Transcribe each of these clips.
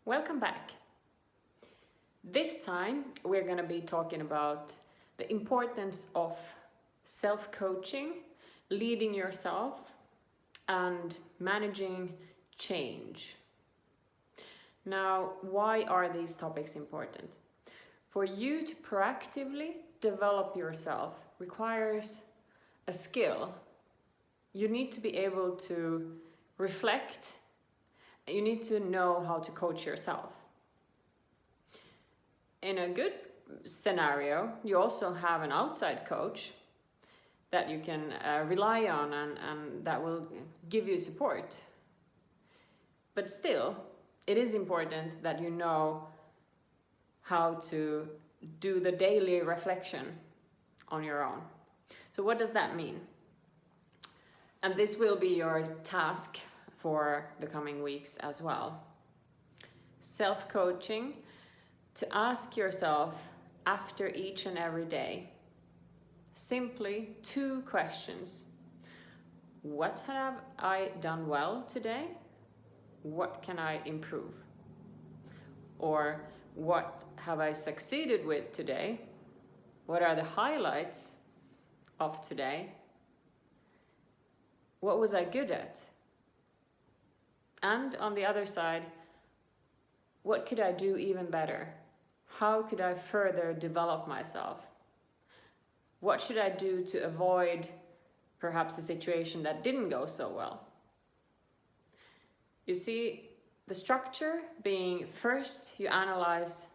Welcome back. This time we're going to be talking about the importance of self-coaching, leading yourself, and managing change. Now, why are these topics important? For you to proactively develop yourself requires a skill. You need to be able to reflect. You need to know how to coach yourself. In a good scenario, you also have an outside coach that you can rely on and that will give you support. But still, it is important that you know how to do the daily reflection on your own. So what does that mean? And this will be your task for the coming weeks as well. Self-coaching, to ask yourself after each and every day, simply 2 questions. What have I done well today? What can I improve? Or what have I succeeded with today? What are the highlights of today? What was I good at? And on the other side, what could I do even better? How could I further develop myself? What should I do to avoid perhaps a situation that didn't go so well? You see, the structure being first you analyze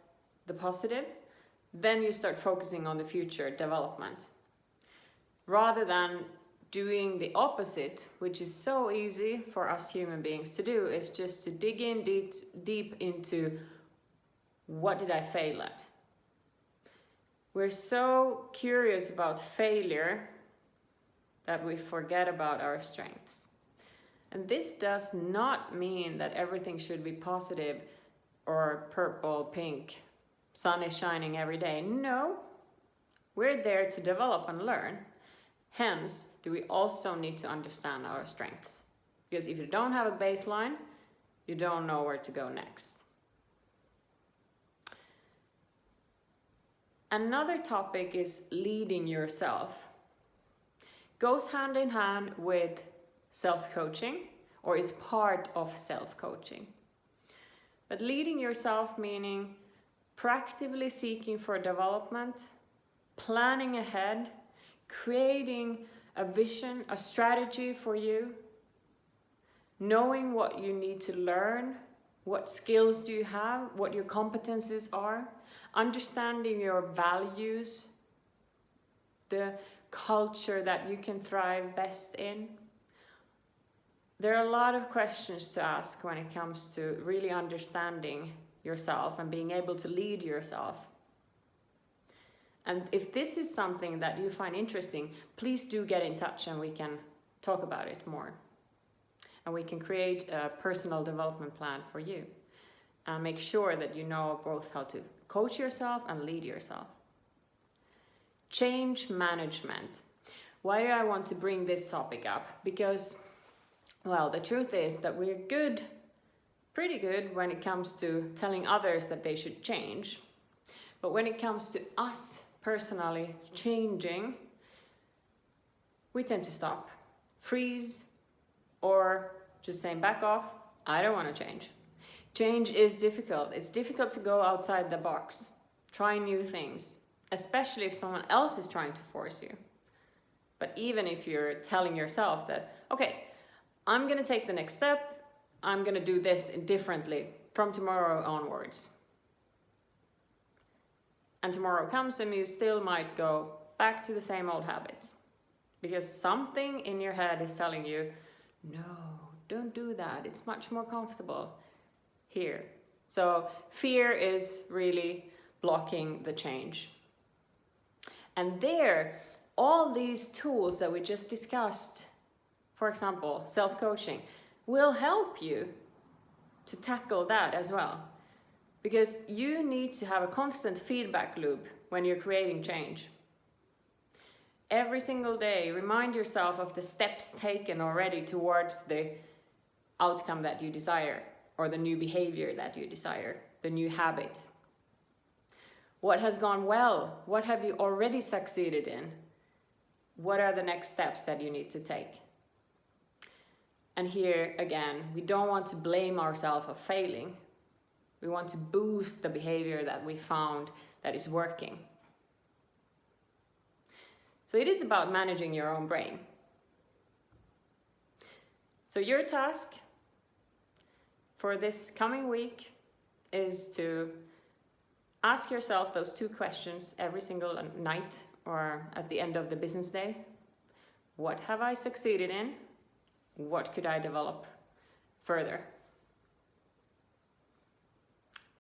the positive, then you start focusing on the future development. Rather than doing the opposite, which is so easy for us human beings to do, is just to dig in deep into what did I fail at. We're so curious about failure that we forget about our strengths. And this does not mean that everything should be positive or purple, pink, sun is shining every day. No, we're there to develop and learn. Hence, do we also need to understand our strengths? Because if you don't have a baseline, you don't know where to go next. Another topic is leading yourself. Goes hand in hand with self-coaching, or is part of self-coaching. But leading yourself meaning proactively seeking for development, planning ahead, creating a vision, a strategy for you, knowing what you need to learn, what skills do you have, what your competencies are, understanding your values, the culture that you can thrive best in. There are a lot of questions to ask when it comes to really understanding yourself and being able to lead yourself. And if this is something that you find interesting, please do get in touch and we can talk about it more. And we can create a personal development plan for you. And make sure that you know both how to coach yourself and lead yourself. Change management. Why do I want to bring this topic up? Because, well, the truth is that we're pretty good when it comes to telling others that they should change. But when it comes to us personally changing, we tend to stop, freeze, or just saying back off, I don't want to change. Change is difficult. It's difficult to go outside the box, try new things, especially if someone else is trying to force you. But even if you're telling yourself that, okay, I'm going to take the next step, I'm going to do this differently from tomorrow onwards. And tomorrow comes and you still might go back to the same old habits. Because something in your head is telling you, no, don't do that. It's much more comfortable here. So fear is really blocking the change. And there, all these tools that we just discussed, for example, self-coaching, will help you to tackle that as well. Because you need to have a constant feedback loop when you're creating change. Every single day, remind yourself of the steps taken already towards the outcome that you desire. or the new behavior that you desire, the new habit. What has gone well? What have you already succeeded in? What are the next steps that you need to take? And here again, we don't want to blame ourselves for failing. We want to boost the behavior that we found that is working. So it is about managing your own brain. So your task for this coming week is to ask yourself those 2 questions every single night or at the end of the business day. What have I succeeded in? What could I develop further?